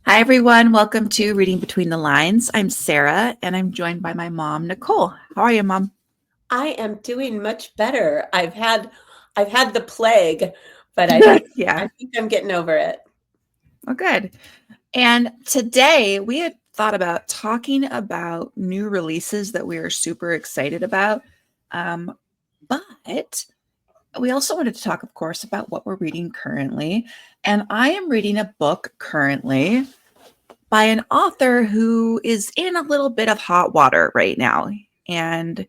Hi, everyone. Welcome to Reading Between the Lines. I'm Sarah, and I'm joined by my mom, Nicole. How are you, Mom? I am doing much better. I've had the plague, but I think Yeah. I think I'm getting over it. Well, good. And today we had thought about talking about new releases that we are super excited about. But we also wanted to talk, of course, about what we're reading currently. And I am reading a book currently by an author who is in a little bit of hot water right now. And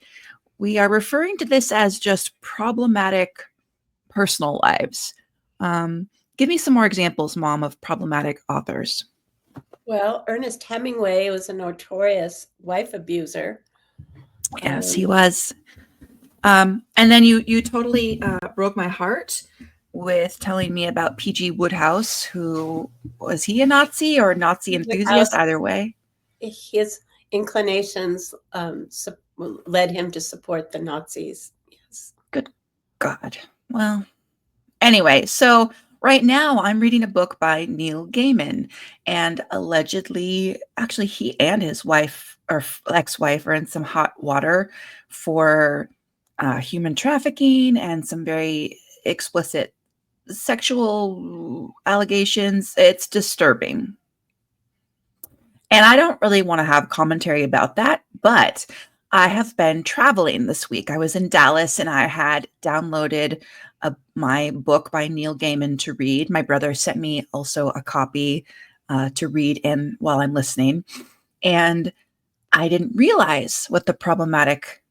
we are referring to this as just problematic personal lives. Give me some more examples, Mom, of problematic authors. Well, Ernest Hemingway was a notorious wife abuser. Yes, he Um, was. And then you totally broke my heart with telling me about P.G. Wodehouse, who was he a Nazi or a Nazi enthusiast? Woodhouse, Either way. his inclinations led him to support the Nazis. Yes. Good God. Well, anyway, so right now I'm reading a book by Neil Gaiman, and allegedly, actually, he and his wife or ex-wife are in some hot water for human trafficking and some very explicit sexual allegations. It's disturbing. And I don't really want to have commentary about that, but I have been traveling this week. I was in Dallas and I had downloaded my book by Neil Gaiman to read. My brother sent me also a copy to read in while I'm listening. And I didn't realize what the problematic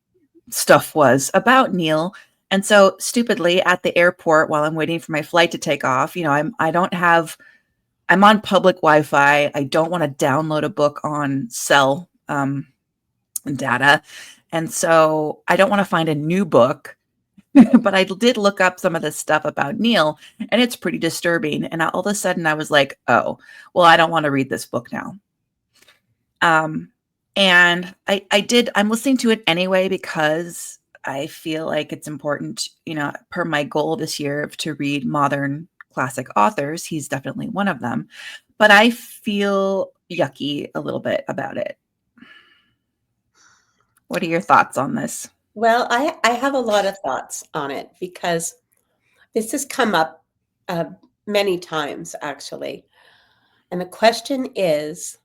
stuff was about Neil. And so stupidly at the airport while I'm waiting for my flight to take off, I'm on public Wi-Fi. I don't want to download a book on cell data. And so I don't want to find a new book, but I did look up some of this stuff about Neil, and it's pretty disturbing. And all of a sudden I was like, oh, well, I don't want to read this book now. And I'm listening to it anyway because I feel like it's important, per my goal this year to read modern classic authors. He's definitely one of them. But I feel yucky a little bit about it. What are your thoughts on this? Well, I have a lot of thoughts on it because this has come up many times, actually. And the question is,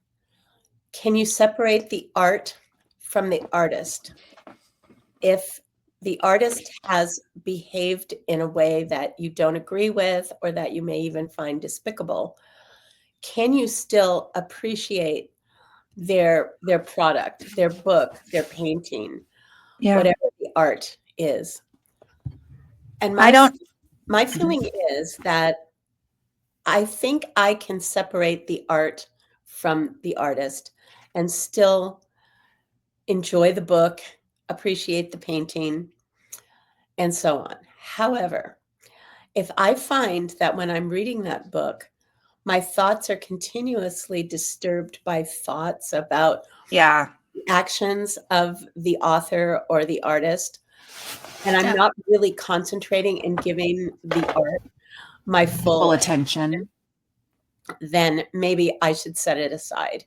can you separate the art from the artist? If the artist has behaved in a way that you don't agree with or that you may even find despicable, can you still appreciate their product, their book, their painting, Yeah. whatever the art is? And I don't. my feeling is that I think I can separate the art from the artist and still enjoy the book, appreciate the painting, and so on. However, if I find that when I'm reading that book, my thoughts are continuously disturbed by thoughts about Yeah. actions of the author or the artist, and I'm Yeah. not really concentrating and giving the art my Full full, attention. then maybe I should set it aside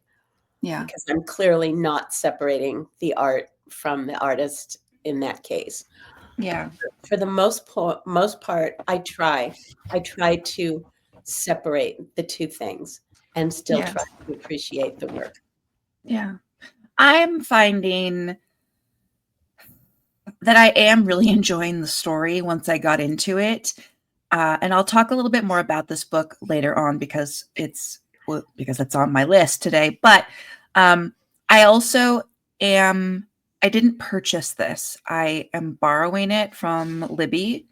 Yeah. because I'm clearly not separating the art from the artist in that case. Yeah. For the most part, I try to separate the two things and still try Yes. to appreciate the work. Yeah. I'm finding that I am really enjoying the story once I got into it. And I'll talk a little bit more about this book later on because it's on my list today. But I also am. I didn't purchase this. I am borrowing it from Libby,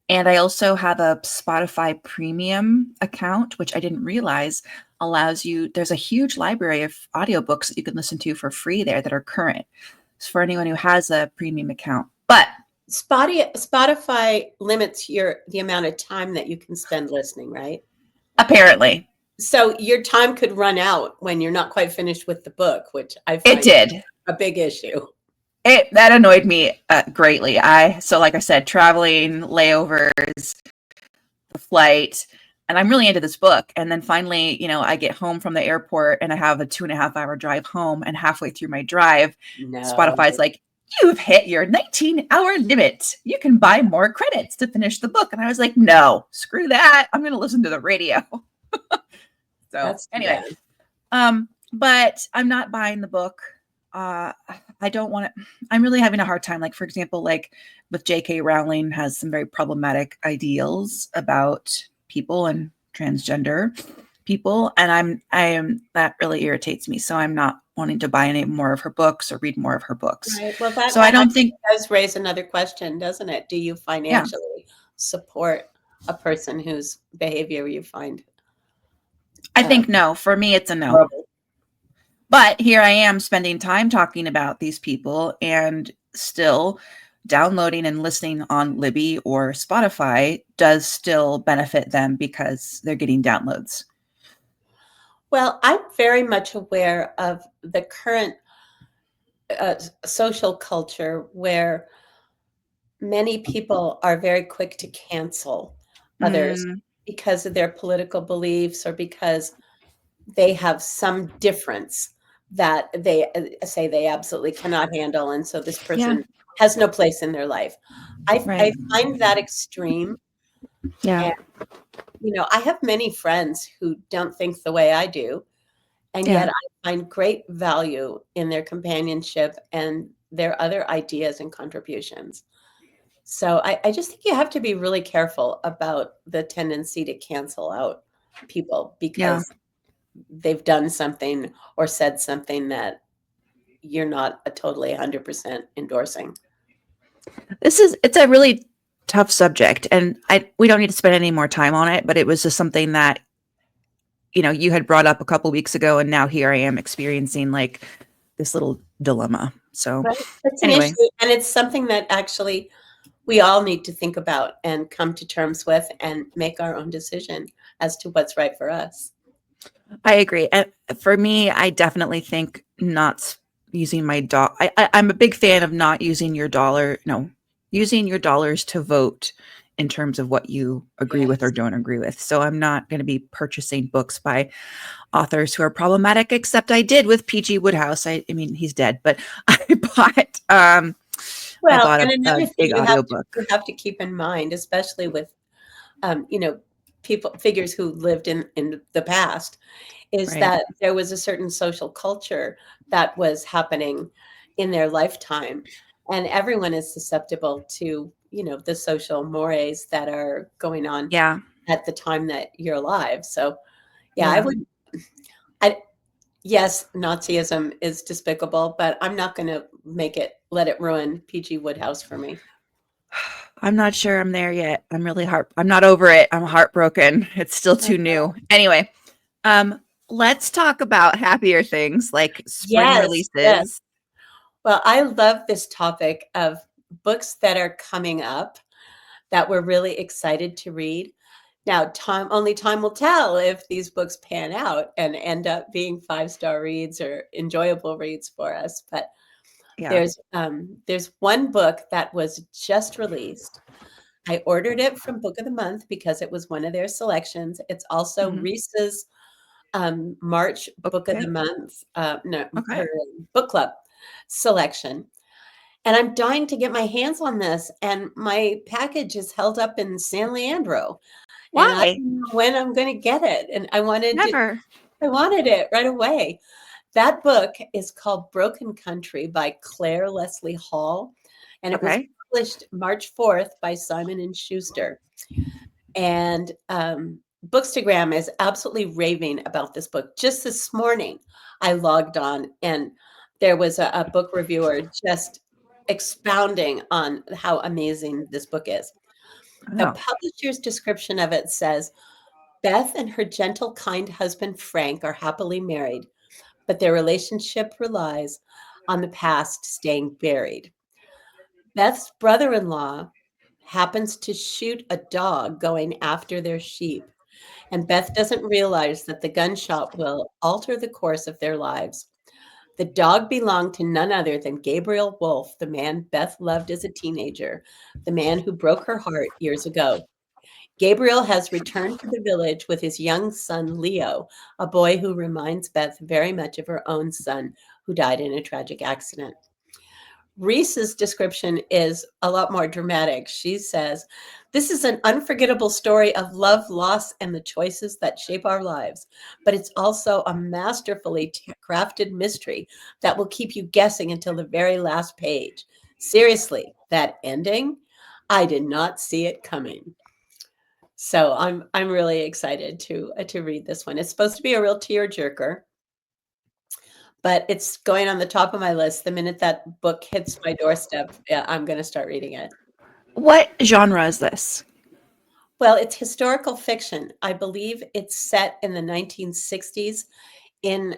and I also have a Spotify Premium account, which I didn't realize allows you. There's a huge library of audiobooks that you can listen to for free there that are current. It's for anyone who has a premium account, but Spotify limits the amount of time that you can spend listening, right? apparently So your time could run out when you're not quite finished with the book, which I it find did. a big issue. That annoyed me greatly. So like I said, traveling, layovers, the flight. and I'm really into this book. And then finally, I get home from the airport and I have a 2.5 hour drive home. And halfway through my drive, No. Spotify's like, you've hit your 19-hour limit. You can buy more credits to finish the book. And I was like, no, screw that. I'm going to listen to the radio. So That's too anyway, bad. but I'm not buying the book. I don't want to, I'm really having a hard time. Like, for example, like with J.K. Rowling has some very problematic ideals about people and transgender people. And that really irritates me. So I'm not wanting to buy any more of her books or read more of her books. Right. Well, that So I don't think, does raise another question, doesn't it? Do you yeah, financially support a person whose behavior you find I think no. For me, it's a no. horrible? But here I am spending time talking about these people and still downloading and listening on Libby or Spotify does still benefit them because they're getting downloads. Well, I'm very much aware of the current social culture where many people are very quick to cancel others because of their political beliefs or because they have some difference that they say they absolutely cannot handle. And so this Yeah, person has no place in their life. I right. find that extreme. Yeah, And, I have many friends who don't think the way I do. And yeah, yet I find great value in their companionship and their other ideas and contributions. So I just think you have to be really careful about the tendency to cancel out people yeah. because they've done something or said something that you're not a totally 100% endorsing. It's a really tough subject, and we don't need to spend any more time on it, but it was just something that, you had brought up a couple weeks ago, and now here I am experiencing like this little dilemma. So Right? It's an anyway, issue, and it's something that actually we all need to think about and come to terms with and make our own decision as to what's right for us. I agree. And for me, I definitely think not using my dollar. I'm a big fan of not using your dollar. No, using your dollars to vote in terms of what you agree with or Yes. don't agree with. So I'm not going to be purchasing books by authors who are problematic, except I did with PG Woodhouse. I mean, he's dead, but I bought I Well, bought and a another thing big audiobook. you have to keep in mind, especially with um, you know, figures who lived in the past, is Right. that there was a certain social culture that was happening in their lifetime, and everyone is susceptible to, the social mores that are going on Yeah. at the time that you're alive. So, yeah, I Yeah. would I yes, Nazism is despicable, but I'm not gonna let it ruin PG Woodhouse for me. I'm not sure I'm there yet. I'm not over it. I'm heartbroken. It's still too new. Anyway, um, let's talk about happier things like spring Yes, yes. releases. Well, I love this topic of books that are coming up that we're really excited to read. Now, only time will tell if these books pan out and end up being five-star reads or enjoyable reads for us. But Yeah. there's one book that was just released. I ordered it from Book of the Month because it was one of their selections. It's also Mhm. Reese's March Book of Okay. the Month, no, Okay. her book club selection. And I'm dying to get my hands on this, and my package is held up in San Leandro, and I Why? don't know when I'm gonna get it, and Never. I wanted it right away. That book is called Broken Country by Clare Leslie Hall, and it was Okay. published March 4th by Simon and Schuster. And Bookstagram is absolutely raving about this book. Just this morning, I logged on and there was a book reviewer just expounding on how amazing this book is. The Oh. publisher's description of it says Beth and her gentle, kind husband Frank are happily married, but their relationship relies on the past staying buried. Beth's brother in law happens to shoot a dog going after their sheep, and Beth doesn't realize that the gunshot will alter the course of their lives. The dog belonged to none other than Gabriel Wolfe, the man Beth loved as a teenager, the man who broke her heart years ago. Gabriel has returned to the village with his young son, Leo, a boy who reminds Beth very much of her own son who died in a tragic accident. Reese's description is a lot more dramatic. She says, "This is an unforgettable story of love, loss, and the choices that shape our lives. But it's also a masterfully crafted mystery that will keep you guessing until the very last page. Seriously, that ending, I did not see it coming." So I'm really excited to read this one. It's supposed to be a real tearjerker, but it's going on the top of my list. The minute that book hits my doorstep, yeah, I'm going to start reading it. What genre is this? Well, it's historical fiction. I believe it's set in the 1960s in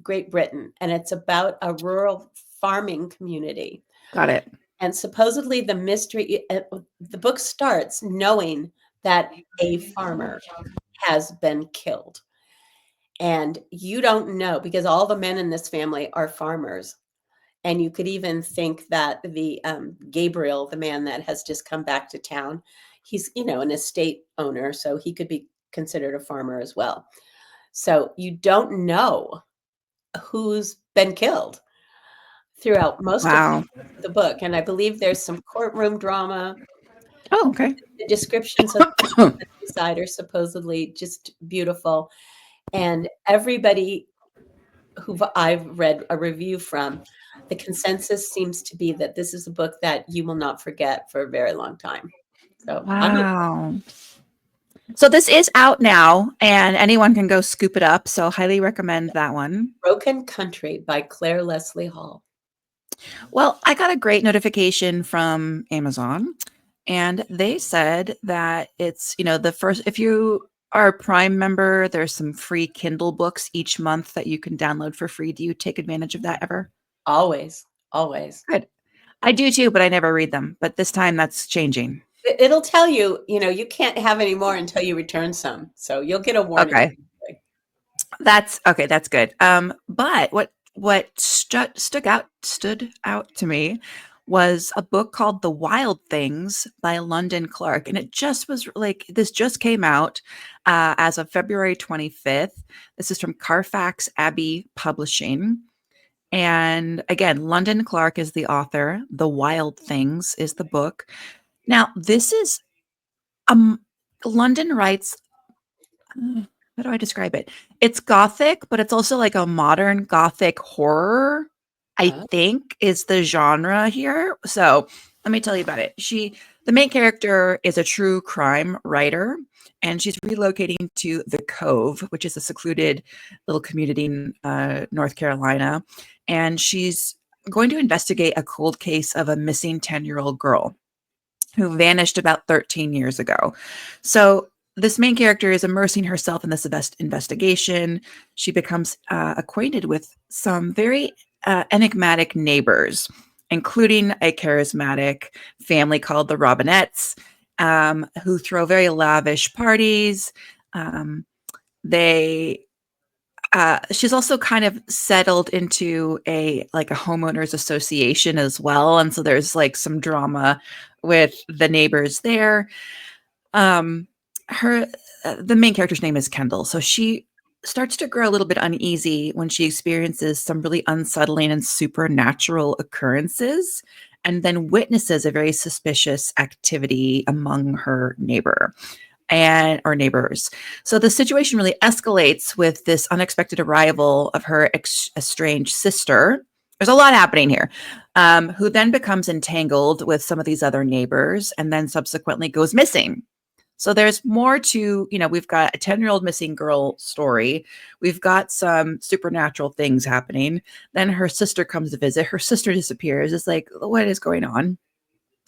Great Britain, and it's about a rural farming community. Got it. And supposedly the mystery, the book starts knowing that a farmer has been killed. And you don't know because all the men in this family are farmers. And you could even think that the Gabriel, the man that has just come back to town, he's, an estate owner, so he could be considered a farmer as well. So you don't know who's been killed throughout most of Wow. the book. And I believe there's some courtroom drama. Oh, okay. The descriptions of the countryside are supposedly just beautiful. And everybody who I've read a review from, the consensus seems to be that this is a book that you will not forget for a very long time. So Wow. So this is out now, and anyone can go scoop it up. So highly recommend that one. Broken Country by Clare Leslie Hall. Well, I got a great notification from Amazon, and they said that it's, the first, if you are a Prime member, there's some free Kindle books each month that you can download for free. Do you take advantage of that ever? Always, always. Good. I do too, but I never read them. But this time that's changing. It'll tell you, you can't have any more until you return some. So you'll get a warning. Okay. That's okay. That's good. But what stood out to me was a book called The Wild Things by London Clarke. And it just was like, this just came out as of February 25th. This is from Carfax Abbey Publishing. And again, London Clarke is the author. The Wild Things is the book. Now, this is London writes, how do I describe it? It's gothic, but it's also like a modern gothic horror, I think is the genre here. So let me tell you about it. The main character is a true crime writer, and she's relocating to the Cove, which is a secluded little community in North Carolina. And she's going to investigate a cold case of a missing 10-year-old girl who vanished about 13 years ago. So this main character is immersing herself in this investigation. She becomes acquainted with some very enigmatic neighbors, including a charismatic family called the Robinettes, who throw very lavish parties. She's also kind of settled into a homeowners association as well. And so there's like some drama with the neighbors there. The main character's name is Kendall. So she starts to grow a little bit uneasy when she experiences some really unsettling and supernatural occurrences, and then witnesses a very suspicious activity among her neighbors. So the situation really escalates with this unexpected arrival of her estranged sister. There's a lot happening here, who then becomes entangled with some of these other neighbors and then subsequently goes missing. So there's more to, we've got a 10-year-old missing girl story. We've got some supernatural things happening. Then her sister comes to visit. Her sister disappears. It's like, what is going on?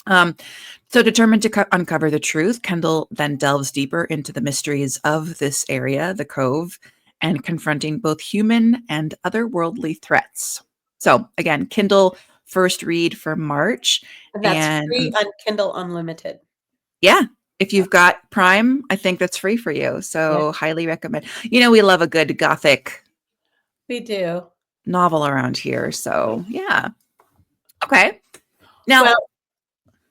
So determined to uncover the truth, Kendall then delves deeper into the mysteries of this area, the Cove, and confronting both human and otherworldly threats. So again, Kindle first read for March. And that's free on Kindle Unlimited. Yeah. If you've got Prime, I think that's free for you. So highly recommend. We love a good gothic novel around here. So yeah. Okay. Now,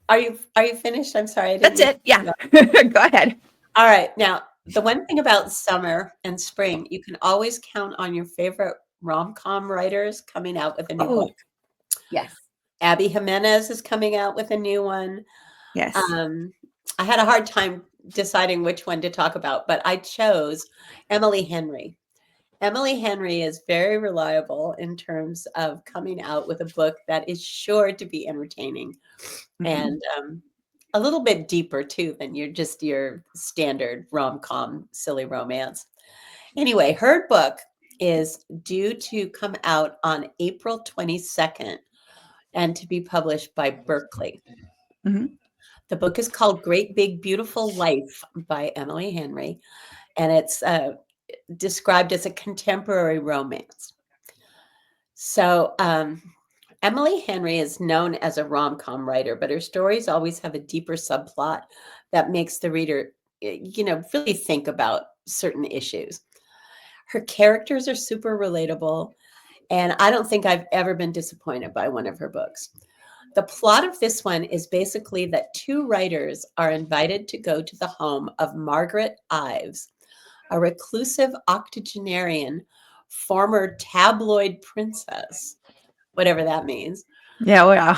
are you finished? I'm sorry. That's it. Yeah. Go ahead. All right. Now, the one thing about summer and spring, you can always count on your favorite rom-com writers coming out with a new book. Oh, yes. Abby Jimenez is coming out with a new one. Yes. Um, I had a hard time deciding which one to talk about, but I chose Emily Henry. Emily Henry is very reliable in terms of coming out with a book that is sure to be entertaining Mhm. and a little bit deeper too than your standard rom-com silly romance. Anyway, her book is due to come out on April 22nd and to be published by Berkley. Mhm. The book is called Great Big Beautiful Life by Emily Henry, and it's described as a contemporary romance. So, Emily Henry is known as a rom-com writer, but her stories always have a deeper subplot that makes the reader, really think about certain issues. Her characters are super relatable, and I don't think I've ever been disappointed by one of her books. The plot of this one is basically that two writers are invited to go to the home of Margaret Ives, a reclusive octogenarian former tabloid princess, whatever that means, Yeah, well,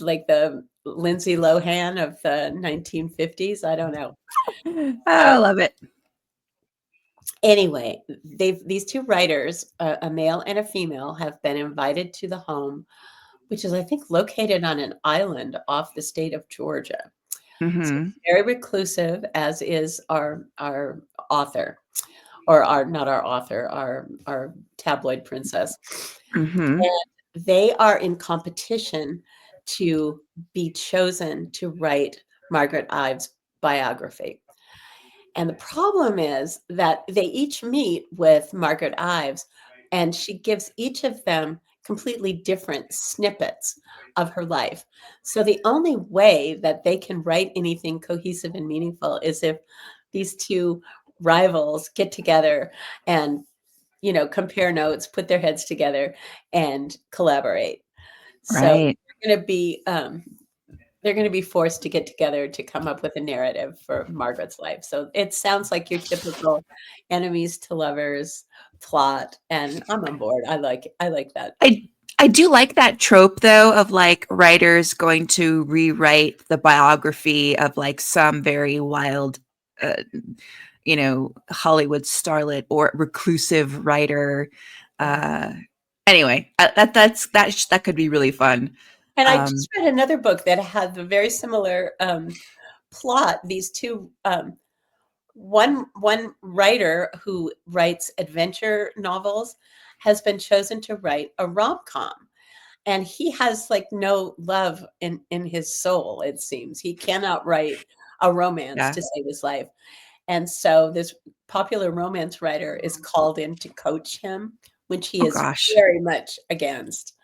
like the Lindsay Lohan of the 1950s. I don't know. I love it. Anyway, these two writers, a male and a female, have been invited to the home, which is, I think, located on an island off the state of Georgia. So Mhm. it's very reclusive, as is our author, or our not our author, our tabloid princess. Mhm. And they are in competition to be chosen to write Margaret Ives' biography. And the problem is that they each meet with Margaret Ives, and she gives each of them completely different snippets of her life. So the only way that they can write anything cohesive and meaningful is if these two rivals get together and, compare notes, put their heads together, and collaborate. So Right. they're going to be they're going to be forced to get together to come up with a narrative for Margaret's life. So it sounds like your typical enemies to lovers plot, and I'm on board. I like that. I I do like that trope though of like writers going to rewrite the biography of like some very wild uh, Hollywood starlet or reclusive writer. Yeah. Uh anyway, that could be really fun. And I Um just read another book that had a very similar plot. These two, one writer who writes adventure novels has been chosen to write a rom com, and he has like no love in his soul. It seems he cannot write a romance yeah. to save his life. And so this popular romance writer is called in to coach him, which he Oh is gosh. very much against.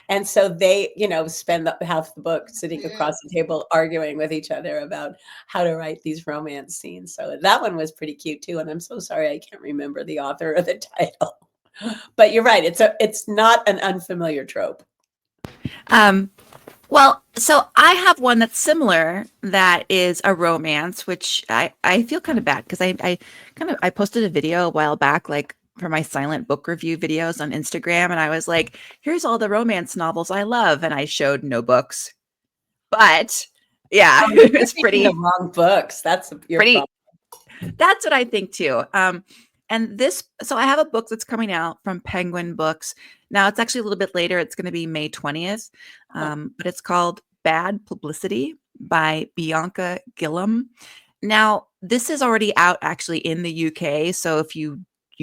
And so they, spend half the book sitting across the table arguing with each other about how to write these romance scenes. So that one was pretty cute too. And I'm so sorry I can't remember the author or the title. But you're right. It's not an unfamiliar trope. Um Well, so I have one that's similar that is a romance, which I feel kind of bad because I posted a video a while back, like for my silent book review videos on Instagram, and I was like, here's all the romance novels I love, and I showed no books. But yeah, Oh, you're it's thinking the wrong books. That's your pretty problem. that's what I think too. And this, so I have a book that's coming out from Penguin Books. Now it's actually a little bit later. It's going to be May 20th. Huh. But it's called Bad Publicity by Bianca Gillam. Now, this is already out actually in the UK. So if you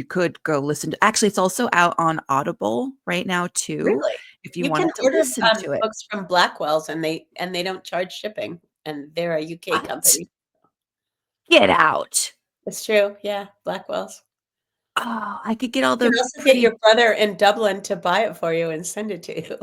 could go listen to, actually, it's also out on Audible right now too, Really? if you You can wanted to order listen to it. books from Blackwell's, and they don't charge shipping, and they're a UK What? company. Get out. It's true. Yeah, Blackwell's. Oh, I could get all You the can also get pretty. your brother in Dublin to buy it for you and send it to you.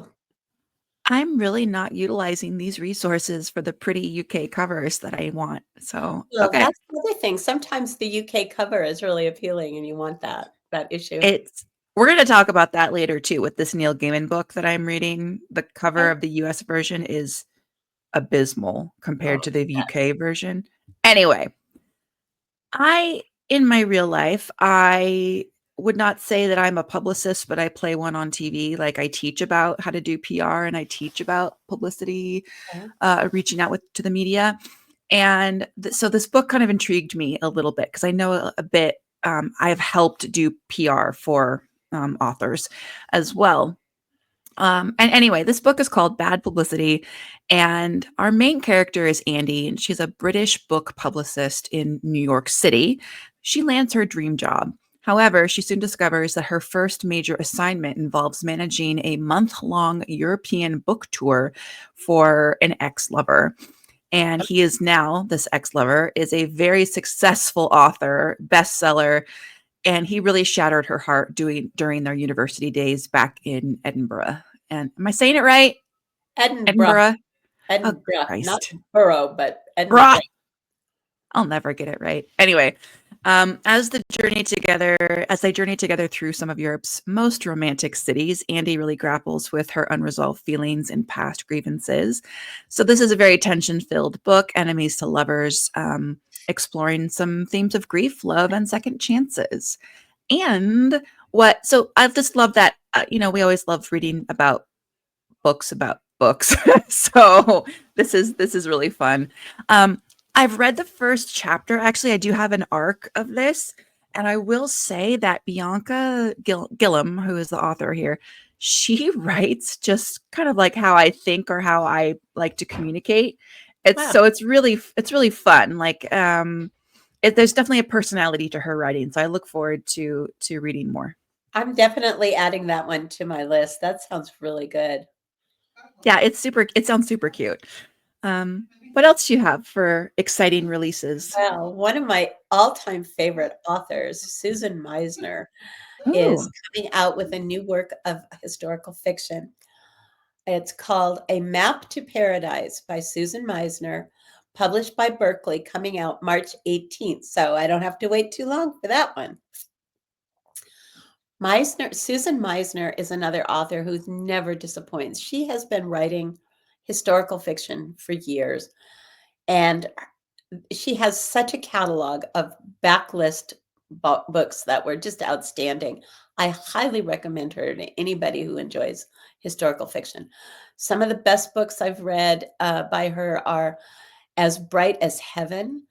I'm really not utilizing these resources for the pretty UK covers that I want. So, Well, okay. that's the other thing. Sometimes the UK cover is really appealing, and you want that issue. It's We're going to talk about that later too with this Neil Gaiman book that I'm reading. The cover Okay. of the US version is abysmal Oh, compared to the UK version. Anyway, In my real life, I would not say that I'm a publicist, but I play one on TV. Like I teach about how to do PR and I teach about publicity, Okay. reaching out to the media. And so this book kind of intrigued me a little bit because I know a bit. I've helped do PR for authors as well. And anyway, this book is called Bad Publicity. And our main character is Andy, and she's a British book publicist in New York City. She lands her dream job. However, she soon discovers that her first major assignment involves managing a month-long European book tour for an ex-lover. And he is now, this ex-lover, is a very successful author, bestseller, and he really shattered her heart during their university days back in Edinburgh. And am I saying it right? Edinburgh. Edinburgh. Oh Edinburgh, not Christ, borough, but Bruh. Edinburgh. I'll never get it right. Anyway, as they journey together through some of Europe's most romantic cities, Andy really grapples with her unresolved feelings and past grievances. So this is a very tension-filled book, enemies to lovers, exploring some themes of grief, love, and second chances. And so I just love that, we always love reading about books. So this is really fun. I've read the first chapter. Actually, I do have an arc of this, and I will say that Bianca Gillam, who is the author here, she writes just kind of like how I think or how I like to communicate. Wow. It's really fun. Like there's definitely a personality to her writing, so I look forward to reading more. I'm definitely adding that one to my list. That sounds really good. Yeah, it sounds super cute. What else do you have for exciting releases? Well, one of my all-time favorite authors, Susan Meissner, is Oh, coming out with a new work of historical fiction. It's called A Map to Paradise by Susan Meissner, published by Berkley, coming out March 18th. So I don't have to wait too long for that one. Susan Meissner is another author who never disappoints. She has been writing historical fiction for years, and she has such a catalog of backlist books that were just outstanding. I highly recommend her to anybody who enjoys historical fiction. Some of the best books I've read by her are As Bright as Heaven,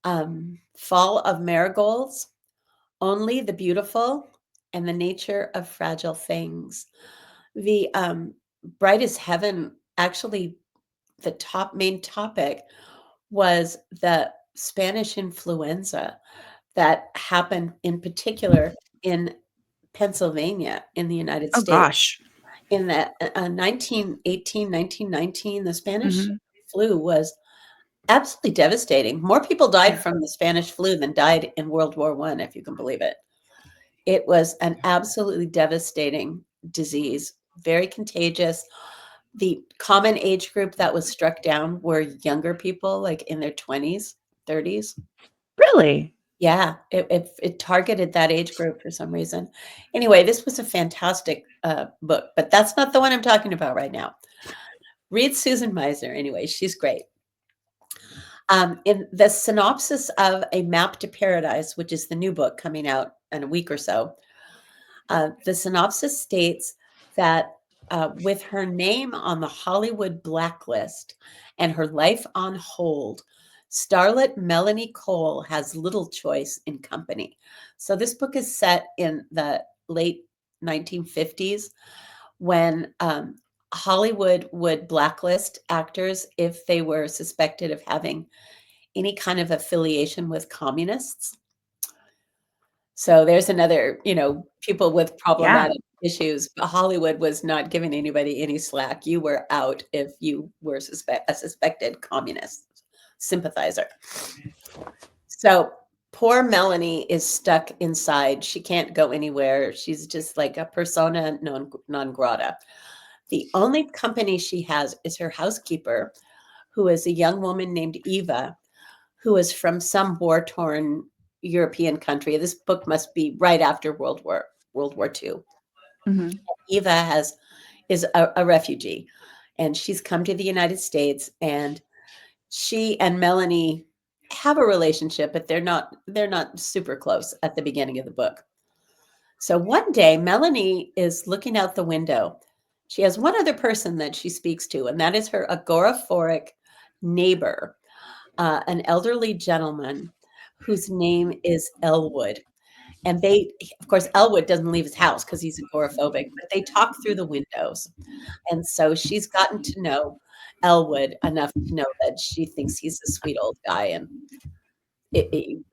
Fall of Marigolds, Only the Beautiful, and The Nature of Fragile Things. The Bright as Heaven, actually, the main topic was the Spanish influenza that happened in particular in Pennsylvania in the United oh States. gosh. In the 1918, 1919, the Spanish Mhm. flu was absolutely devastating. More people died from the Spanish flu than died in World War I, if you can believe it. It was an absolutely devastating disease, very contagious. The common age group that was struck down were younger people, like in their 20s, 30s. Really? Yeah, it targeted that age group for some reason. Anyway, this was a fantastic book, but that's not the one I'm talking about right now. Read Susan Meissner anyway, she's great. In the synopsis of A Map to Paradise, which is the new book coming out in a week or so, the synopsis states that with her name on the Hollywood blacklist and her life on hold, starlet Melanie Cole has little choice in company. So this book is set in the late 1950s when Hollywood would blacklist actors if they were suspected of having any kind of affiliation with communists. So there's another, people with Yeah. problematic issues. Hollywood was not giving anybody any slack. You were out if you were a suspected communist sympathizer. So poor Melanie is stuck inside. She can't go anywhere. She's just like a persona non grata. The only company she has is her housekeeper, who is a young woman named Eva, who is from some war-torn European country. This book must be right after World War II. Mhm. Eva is a refugee, and she's come to the United States, and she and Melanie have a relationship, but they're not super close at the beginning of the book. So one day, Melanie is looking out the window. She has one other person that she speaks to, and that is her agoraphoric neighbor, an elderly gentleman whose name is Elwood. And of course, Elwood doesn't leave his house because he's agoraphobic, but they talk through the windows. And so she's gotten to know Elwood enough to know that she thinks he's a sweet old guy and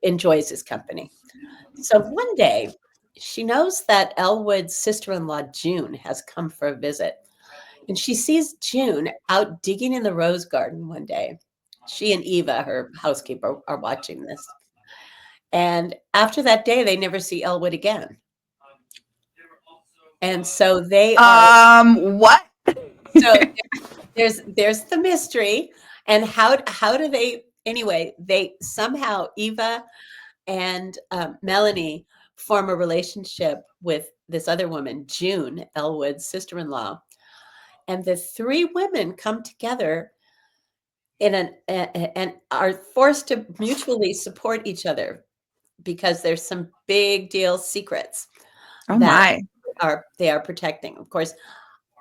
enjoys his company. So one day, she knows that Elwood's sister-in-law, June, has come for a visit. And she sees June out digging in the rose garden one day. She and Eva, her housekeeper, are watching this. And after that day, they never see Elwood again. And so they are. What? So there's the mystery, and how do they? Anyway, they somehow Eva and Melanie form a relationship with this other woman, June, Elwood's sister-in-law, and the three women come together and are forced to mutually support each other because there's some big deal secrets that they are protecting. Of course,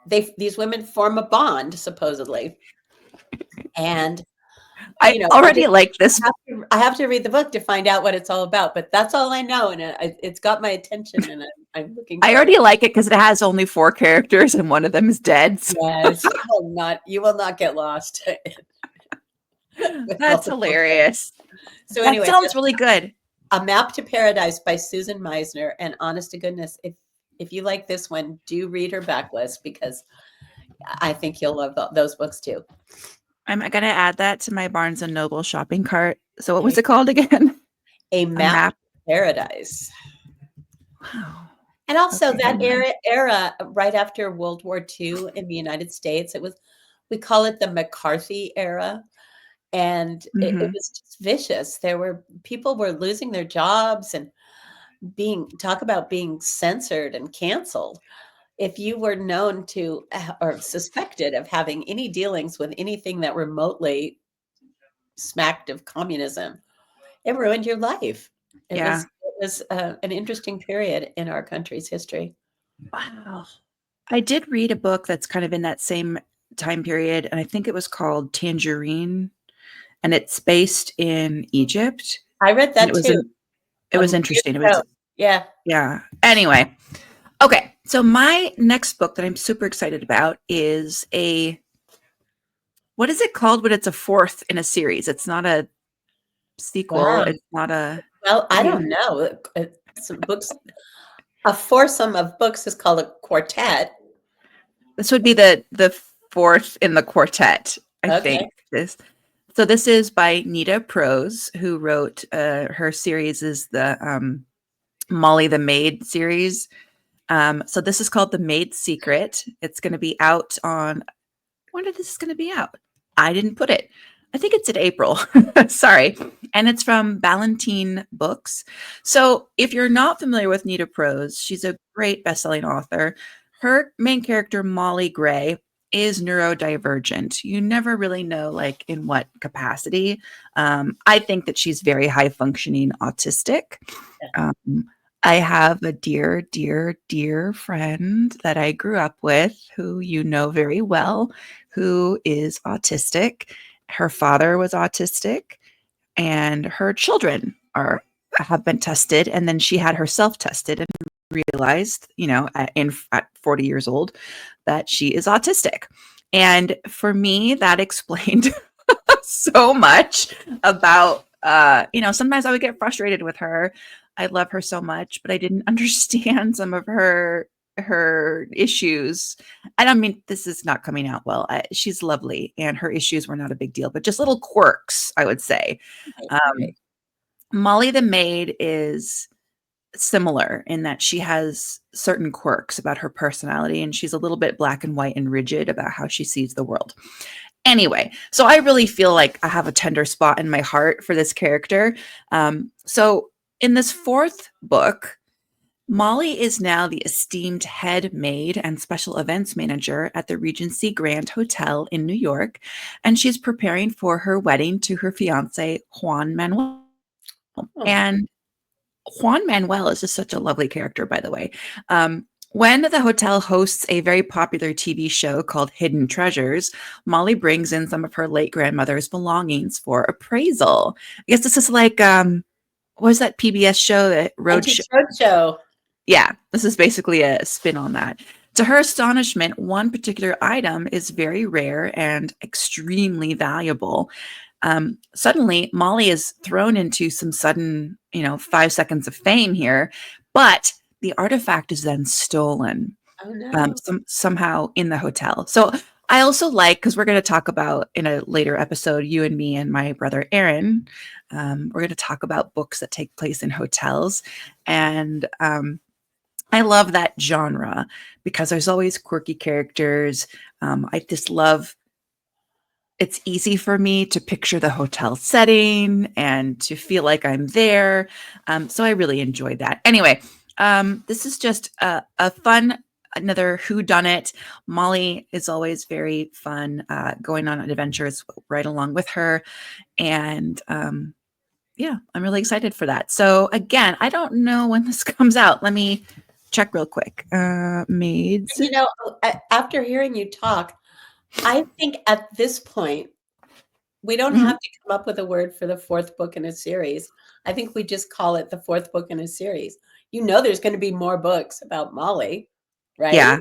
these women form a bond supposedly, and I already like this. I have to read the book to find out what it's all about, but that's all I know, and it's got my attention, and I'm looking. I already like it because it has only 4 characters, and one of them is dead. So. Yes, you will not get lost. That's hilarious. So anyway, that sounds really good. A Map to Paradise by Susan Meissner, and honest to goodness, if you like this one, do read her backlist because I think you'll love those books too. I'm going to add that to my Barnes & Noble shopping cart. So what was it called again? A Map to Paradise. Wow. And also that era right after World War II in the United States, we call it the McCarthy era. And it was just vicious. People were losing their jobs and talk about being censored and canceled. If you were known to or suspected of having any dealings with anything that remotely smacked of communism, it ruined your life. It was an interesting period in our country's history. Wow. I did read a book that's kind of in that same time period, and I think it was called Tangerine, and it's based in Egypt. I read that too. It was interesting. Yeah. Anyway. Okay. So my next book that I'm super excited about is what is it called when it's a 4th in a series? It's not a sequel. Wow. It's not a. Well, I don't know. Some books, a foursome of books is called a quartet. This would be the 4th in the quartet, I think. So this is by Nita Prose, who wrote her series is the Molly the Maid series. So this is called The Maid's Secret. It's going to be out on, when is this going to be out? I didn't put it. I think it's in April. Sorry. And it's from Ballantine Books. So if you're not familiar with Nita Prose, she's a great best-selling author. Her main character, Molly Gray, is neurodivergent. You never really know like in what capacity. I think that she's very high functioning autistic. I have a dear, dear, dear friend that I grew up with who you know very well, who is autistic. Her father was autistic, and her children have been tested. And then she had herself tested and realized, at 40 years old, that she is autistic. And for me, that explained so much about, sometimes I would get frustrated with her. I love her so much, but I didn't understand some of her issues. And I mean, this is not coming out well. She's lovely, and her issues were not a big deal, but just little quirks, I would say. Molly the Maid is similar in that she has certain quirks about her personality, and she's a little bit black and white and rigid about how she sees the world. Anyway, so I really feel like I have a tender spot in my heart for this character. So in this 4th book, Molly is now the esteemed head maid and special events manager at the Regency Grand Hotel in New York, and she's preparing for her wedding to her fiance, Juan Manuel. Oh, And Juan Manuel is just such a lovely character, by the way. When the hotel hosts a very popular TV show called Hidden Treasures, Molly brings in some of her late grandmother's belongings for appraisal. I guess this is like, what was that PBS show that Antique Roadshow. Yeah, this is basically a spin on that. To her astonishment, one particular item is very rare and extremely valuable. Suddenly, Molly is thrown into some sudden, 5 seconds of fame here, but the artifact is then stolen Oh no. somehow in the hotel. So I also like, because we're going to talk about in a later episode, you and me and my brother Aaron, we're going to talk about books that take place in hotels. And I love that genre because there's always quirky characters. I just love it's easy for me to picture the hotel setting and to feel like I'm there. So I really enjoyed that. Anyway, this is just a fun, another whodunit. Molly is always very fun going on adventures right along with her. And yeah, I'm really excited for that. So again, I don't know when this comes out. Let me check real quick. Maids. After hearing you talk, I think at this point, we don't Mhm. have to come up with a word for the fourth book in a series. I think we just call it the fourth book in a series. There's going to be more books about Molly, right? Yeah.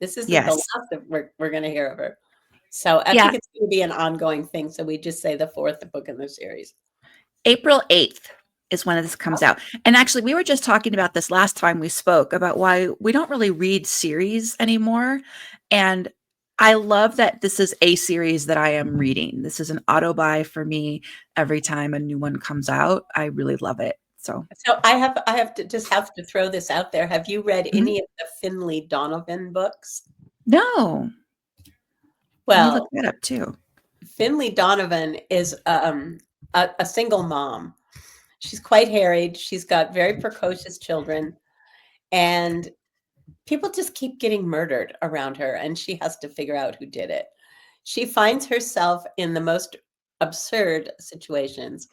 This isn't the Yes. last that we're going to hear of her. So I Yeah. think it's going to be an ongoing thing. So we just say the fourth book in the series. April 8th is when this comes out. And actually, we were just talking about this last time we spoke about why we don't really read series anymore. And I love that this is a series that I am reading. This is an auto buy for me every time a new one comes out. I really love it. So, So I have to throw this out there. Have you read Mhm. any of the Finley Donovan books? No, let me look Well, that up too. Finley Donovan is a single mom. She's quite harried. She's got very precocious children, and people just keep getting murdered around her, and she has to figure out who did it. She finds herself in the most absurd situations.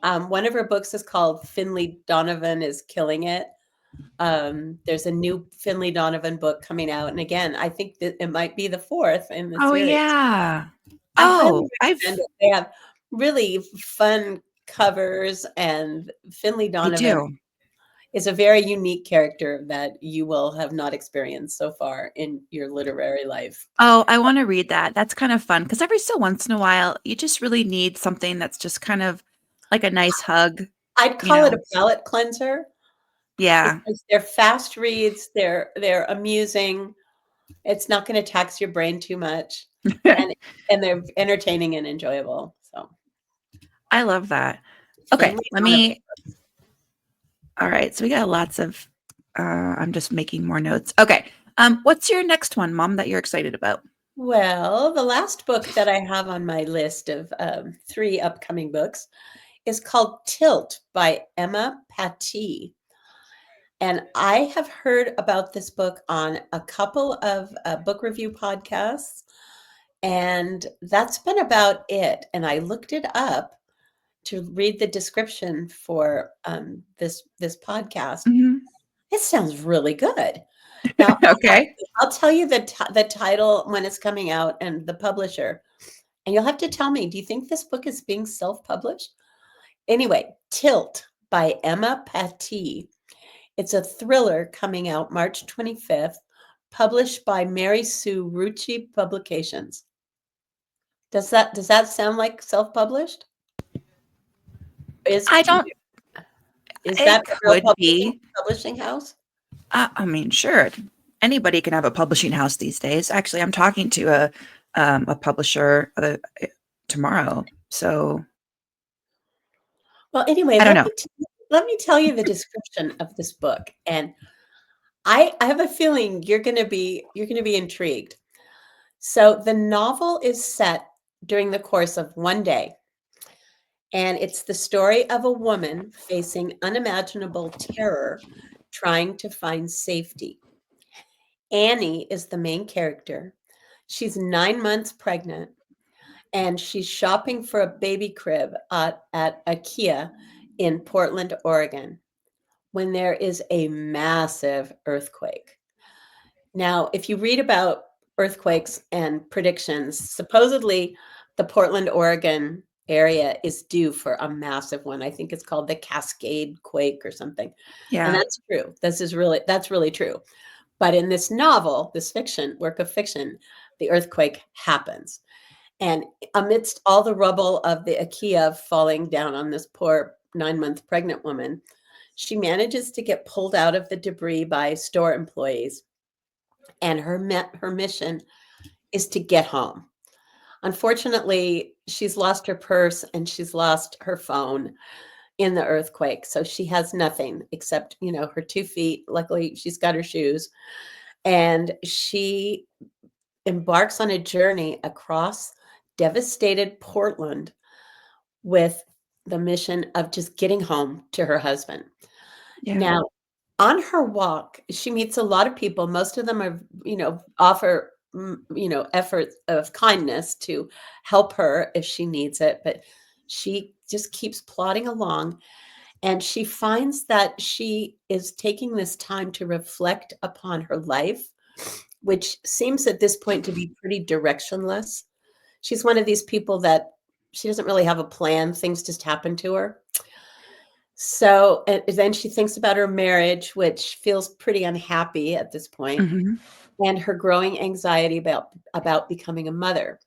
One of her books is called Finley Donovan is Killing It. There's a new Finley Donovan book coming out, and again, I think that it might be the fourth in the Oh, series. yeah. I highly Oh, I've, recommend it. They have really fun covers, and Finley they Donovan do. is a very unique character that you will have not experienced so far in your literary life. Oh, I want to read that. That's kind of fun because every so once in a while, you just really need something that's just kind of like a nice hug, I'd you call it know? a palate cleanser Yeah. because they're fast reads, they're amusing. It's not going to tax your brain too much, and and they're entertaining and enjoyable. So I love that. Okay, Finley let Donovan. me all right, so we got lots of I'm just making more notes. Okay. What's your next one, Mom, that you're excited about? Well, the last book that I have on my list of 3 upcoming books is called Tilt by Emma Pattee. And I have heard about this book on a couple of book review podcasts, and that's been about it. And I looked it up to read the description for this podcast. Mhm. It sounds really good. Now, Okay. I'll tell you the title when it's coming out and the publisher, and you'll have to tell me, do you think this book is being self-published? Anyway, Tilt by Emma Pattee. It's a thriller coming out March 25th, published by MarySue Rucci Publications. Does that sound like self-published? Is I don't is it that a real could be. publishing house? I mean, sure. Anybody can have a publishing house these days. Actually, I'm talking to a publisher tomorrow. So, Well, anyway, I don't know. let me tell you the description of this book, and I have a feeling you're gonna be intrigued. So the novel is set during the course of one day, and it's the story of a woman facing unimaginable terror, trying to find safety. Annie is the main character. She's 9 months pregnant, and she's shopping for a baby crib at IKEA in Portland, Oregon, when there is a massive earthquake. Now, if you read about earthquakes and predictions, supposedly the Portland, Oregon area is due for a massive one. I think it's called the Cascade Quake or something. And Yeah. that's true. That's really true. But in this novel, this work of fiction, the earthquake happens. And amidst all the rubble of the IKEA falling down on this poor 9-month pregnant woman, she manages to get pulled out of the debris by store employees. And her mission is to get home. Unfortunately, she's lost her purse and she's lost her phone in the earthquake. So she has nothing except, her 2 feet. Luckily, she's got her shoes. And she embarks on a journey across devastated Portland with the mission of just getting home to her husband. Yeah. Now, on her walk, she meets a lot of people. Most of them are, offer, efforts of kindness to help her if she needs it. But she just keeps plodding along. And she finds that she is taking this time to reflect upon her life, which seems at this point to be pretty directionless. She's one of these people that she doesn't really have a plan. Things just happen to her. So and then she thinks about her marriage, which feels pretty unhappy at this point, Mhm. and her growing anxiety about becoming a mother.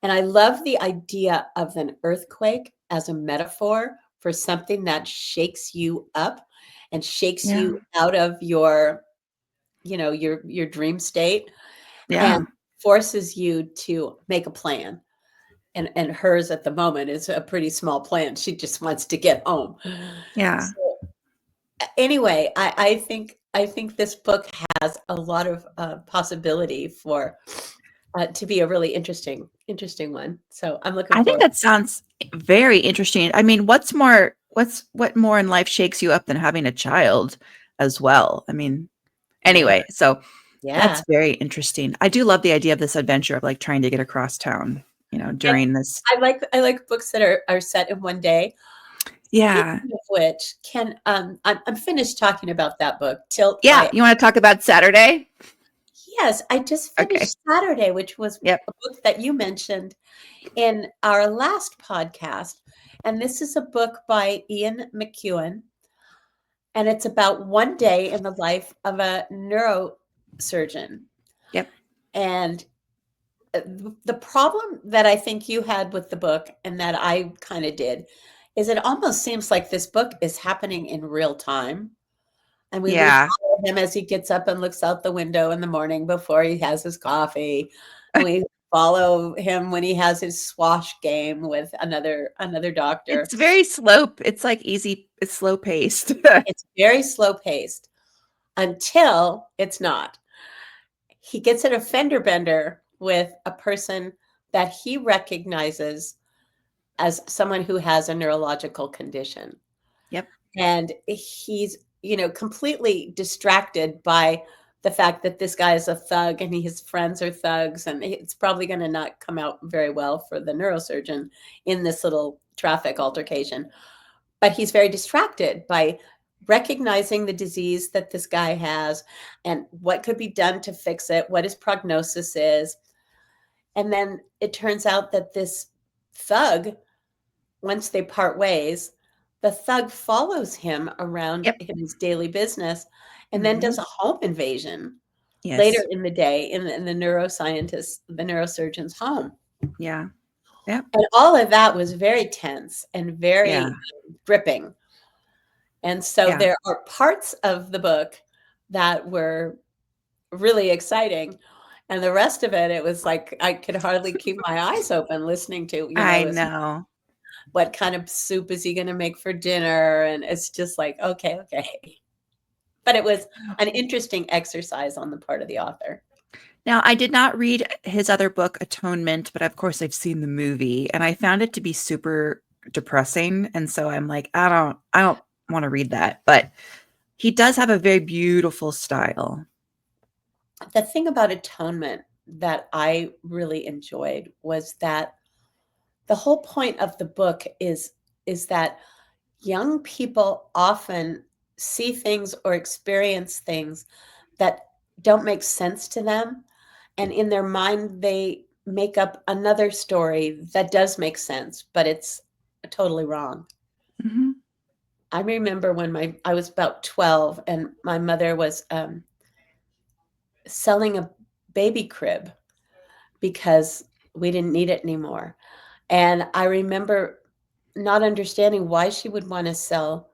And I love the idea of an earthquake as a metaphor for something that shakes you up and shakes Yeah. you out of your, your dream state Yeah. and forces you to make a plan. And hers at the moment is a pretty small plan. She just wants to get home. Yeah. So, anyway, I think this book has a lot of possibility for to be a really interesting one. So I'm looking I think forward. that sounds very interesting. I mean, what more in life shakes you up than having a child as well? I mean, Yeah, anyway, so yeah. that's very interesting. I do love the idea of this adventure of like trying to get across town, And during this. I like books that are set in one day. Yeah. Speaking of which, I'm finished talking about that book. Tilt Yeah. by You want to talk about Saturday? Yes, I just Okay. finished Saturday, which was Yep. a book that you mentioned in our last podcast. And this is a book by Ian McEwan, and it's about one day in the life of a neurosurgeon. Yep. And the problem that I think you had with the book, and that I kind of did, is it almost seems like this book is happening in real time. I mean, we Yeah. follow him as he gets up and looks out the window in the morning before he has his coffee. And we follow him when he has his swash game with another doctor. It's very slow. It's like easy. It's slow paced. It's very slow paced until it's not. He gets in a fender bender with a person that he recognizes as someone who has a neurological condition. Yep. And he's, completely distracted by the fact that this guy is a thug and his friends are thugs. And it's probably going to not come out very well for the neurosurgeon in this little traffic altercation. But he's very distracted by recognizing the disease that this guy has and what could be done to fix it, what his prognosis is. And then it turns out that this thug, once they part ways, the thug follows him around Yep. his daily business and then does a home invasion later Yes. in the day in the neurosurgeon's home. Yeah. Yep. And all of that was very tense and Yeah. very gripping. And so Yeah. there are parts of the book that were really exciting. And the rest of it, it was like I could hardly keep my eyes open listening to, I is know. what kind of soup is he going to make for dinner? And it's just like, okay. But it was an interesting exercise on the part of the author. Now, I did not read his other book, Atonement, but of course I've seen the movie and I found it to be super depressing. And so I'm like, I don't want to read that. But He does have a very beautiful style. The thing about Atonement that I really enjoyed was that the whole point of the book is that young people often see things or experience things that don't make sense to them, and in their mind they make up another story that does make sense, but it's totally wrong. Mhm. I remember when I was about 12 and my mother was selling a baby crib because we didn't need it anymore. And I remember not understanding why she would want to sell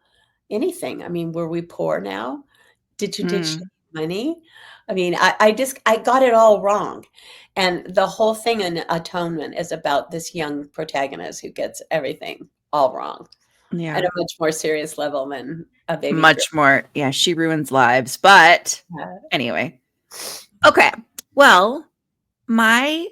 anything. I mean, were we poor now? Did she Mm. have money? I mean, I got it all wrong. And the whole thing in Atonement is about this young protagonist who gets everything all wrong at Yeah. a much more serious level than a baby crib. Much more. Yeah, she ruins lives. But anyway. Okay. Well, my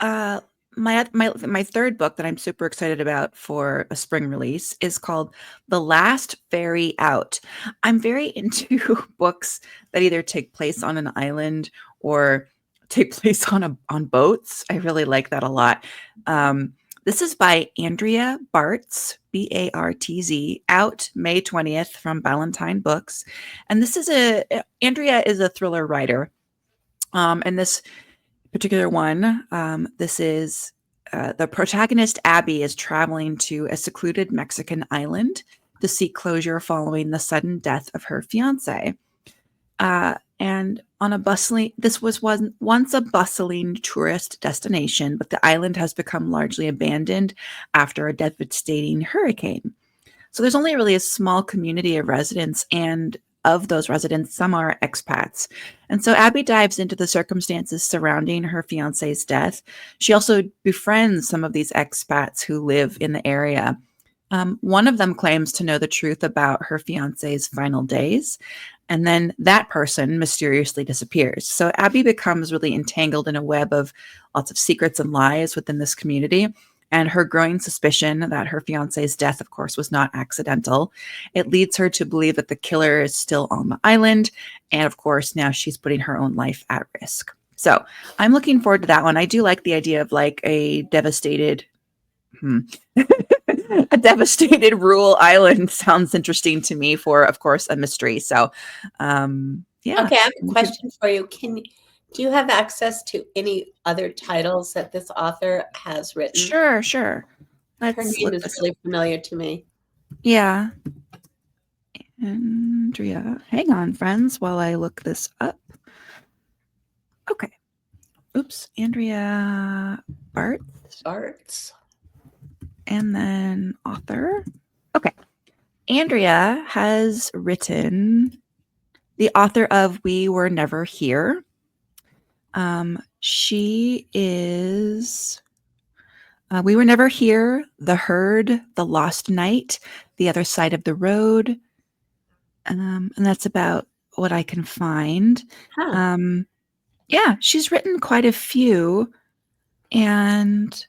uh my third book that I'm super excited about for a spring release is called The Last Ferry Out. I'm very into books that either take place on an island or take place on boats. I really like that a lot. This is by Andrea Bartz, Bartz, out May 20th from Ballantine Books. And this is Andrea is a thriller writer. And this particular one, this is the protagonist, Abbey, is traveling to a secluded Mexican island to seek closure following the sudden death of her fiance. And on a bustling, this was once a bustling tourist destination, but the island has become largely abandoned after a devastating hurricane. So there's only really a small community of residents, and of those residents, some are expats. And so Abby dives into the circumstances surrounding her fiance's death. She also befriends some of these expats who live in the area. One of them claims to know the truth about her fiance's final days, and then that person mysteriously disappears. So Abby becomes really entangled in a web of lots of secrets and lies within this community. And her growing suspicion that her fiance's death, of course, was not accidental. It leads her to believe that the killer is still on the island. And of course, now she's putting her own life at risk. So I'm looking forward to that one. I do like the idea of like a devastated, a devastated rural island sounds interesting to me for, of course, a mystery. So, yeah. Okay, I have a question for you. Do you have access to any other titles that this author has written? Sure. Her Let's name look is this. really familiar to me. Yeah. Andrea, hang on, friends, while I look this up. Okay. Oops, Andrea Bartz, Arts. and then author. Okay. Andrea has written the author of We Were Never Here. She is We Were Never Here, The Herd, The Lost Night, The Other Side of the Road. And that's about what I can find. Huh. Yeah, she's written quite a few. And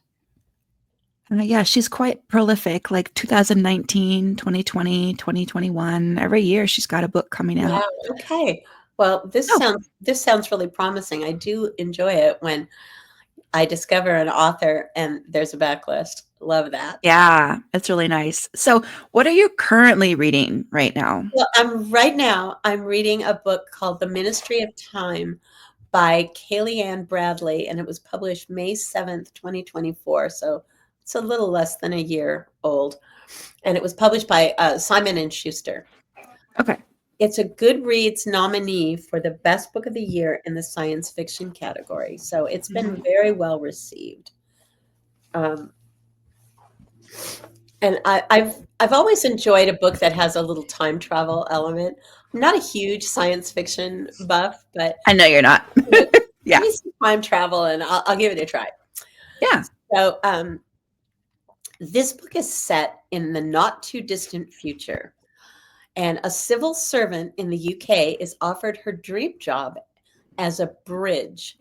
yeah, she's quite prolific, like 2019, 2020, 2021. Every year she's got a book coming Wow. out. Okay. Well, Oh, this sounds really promising. I do enjoy it when I discover an author and there's a backlist. Love that. yeah, it's really nice. So, what are you currently reading right now? Well, I'm reading a book called The Ministry of Time by Kaliane Bradley, and it was published May 7th, 2024. So it's a little less than a year old. And it was published by Simon and Schuster. Okay. It's a Goodreads nominee for the best book of the year in the science fiction category. So it's been very well received. Um, and I've always enjoyed a book that has a little time travel element. I'm not a huge science fiction buff, but I know you're not. give Yeah. me some time travel and I'll give it a try. Yeah. So this book is set in the not too distant future. And a civil servant in the UK is offered her dream job as a bridge,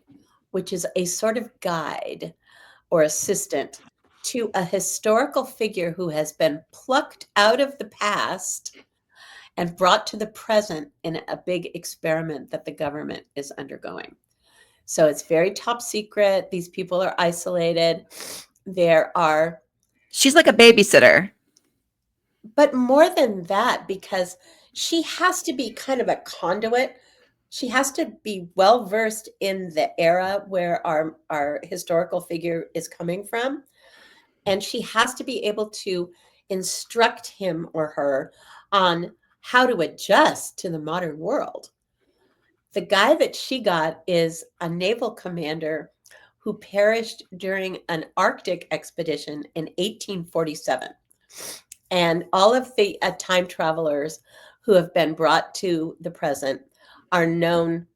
which is a sort of guide or assistant to a historical figure who has been plucked out of the past and brought to the present in a big experiment that the government is undergoing. So it's very top secret. These people are isolated. There are, She's like a babysitter. but more than that, because she has to be kind of a conduit. She has to be well versed in the era where our historical figure is coming from. And she has to be able to instruct him or her on how to adjust to the modern world. The guy that she got is a naval commander who perished during an Arctic expedition in 1847. And all of the time travelers who have been brought to the present are known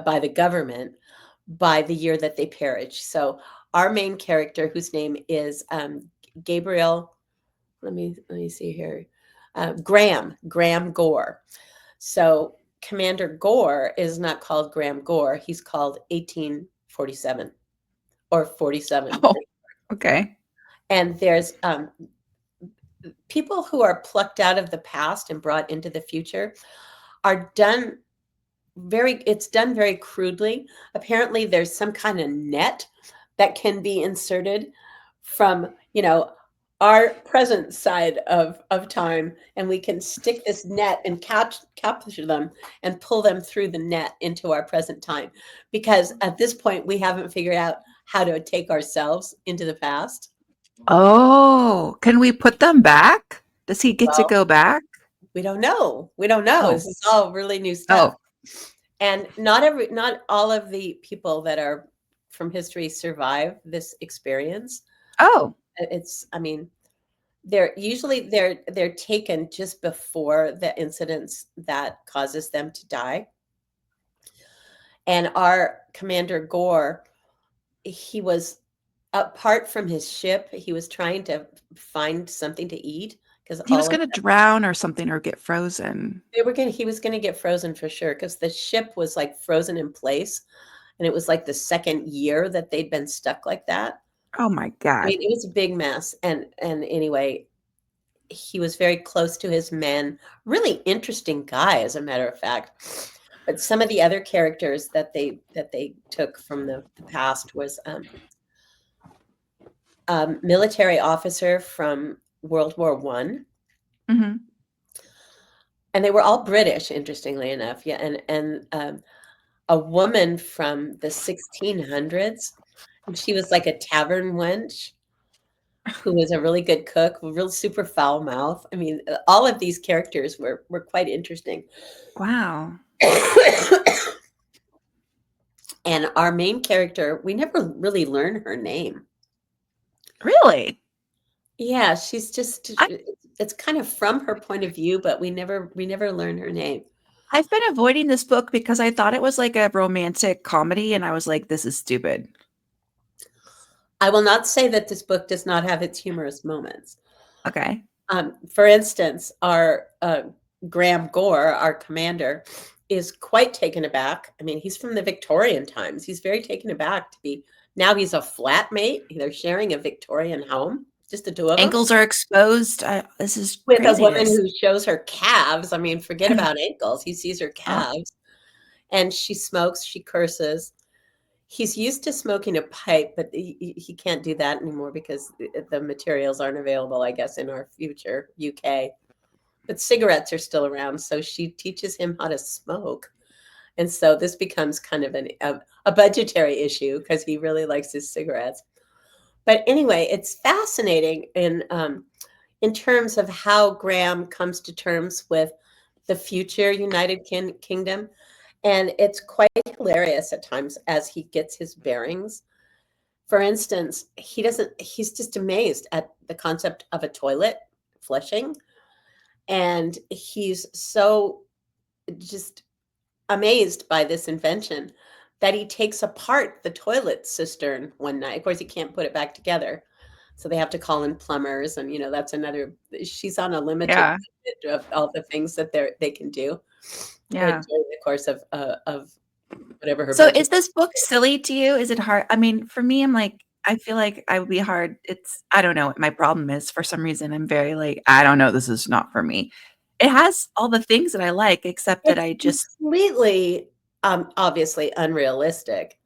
by the government by the year that they perished. So our main character, whose name is Gabriel, let me see here, Graham Gore. So Commander Gore is not called Graham Gore. He's called 1847 or 47. Oh, okay. And there's people who are plucked out of the past and brought into the future are done it's done very crudely. Apparently there's some kind of net that can be inserted from, our present side of time, and we can stick this net and capture them and pull them through the net into our present time. Because at this point, we haven't figured out how to take ourselves into the past. Oh, can we put them back? Does he get to go back? We don't know. Oh. This is all really new stuff. Oh. And not all of the people that are from history survive this experience. Oh. They're taken just before the incidents that causes them to die. And our Commander Gore, he was apart from his ship. He was trying to find something to eat because he was going to drown or something or get frozen. He was going to get frozen for sure because the ship was like frozen in place, and it was like the second year that they'd been stuck like that. Oh my God. It was a big mess. And anyway, he was very close to his men. Really interesting guy, as a matter of fact. But some of the other characters that they took from the past was military officer from World War I. Mm-hmm. And they were all British, interestingly enough. Yeah. And a woman from the 1600s. She was like a tavern wench who was a really good cook, a real super foul mouth. I mean, all of these characters were quite interesting. Wow. And our main character, we never really learn her name. Really? Yeah, she's just it's kind of from her point of view, but we never learn her name. I've been avoiding this book because I thought it was like a romantic comedy, and I was like, this is stupid. I will not say that this book does not have its humorous moments. Okay. For instance, our Graham Gore, our commander, is quite taken aback. I mean, he's from the Victorian times. He's very taken aback to be, now he's a flatmate. They're sharing a Victorian home, just the two of them. Ankles are exposed. This is with craziness. A woman who shows her calves. I mean, forget about ankles. He sees her calves. And she smokes, she curses. He's used to smoking a pipe, but he can't do that anymore because the materials aren't available, I guess, in our future UK. But cigarettes are still around, so she teaches him how to smoke. And so this becomes kind of a budgetary issue because he really likes his cigarettes. But anyway, it's fascinating in terms of how Graham comes to terms with the future United Kingdom. And it's quite hilarious at times as he gets his bearings. For instance, he's just amazed at the concept of a toilet flushing. And he's so just amazed by this invention that he takes apart the toilet cistern one night. Of course, he can't put it back together. So they have to call in plumbers. And, that's another, she's on a limited budget of all the things that they can do. Yeah. During the course of whatever her. So is this book silly to you? Is it hard? I mean, for me, I'm like, I feel like I would be hard. I don't know what my problem is. For some reason, I'm very like, I don't know. This is not for me. It has all the things that I like, except that It's I just completely, obviously unrealistic.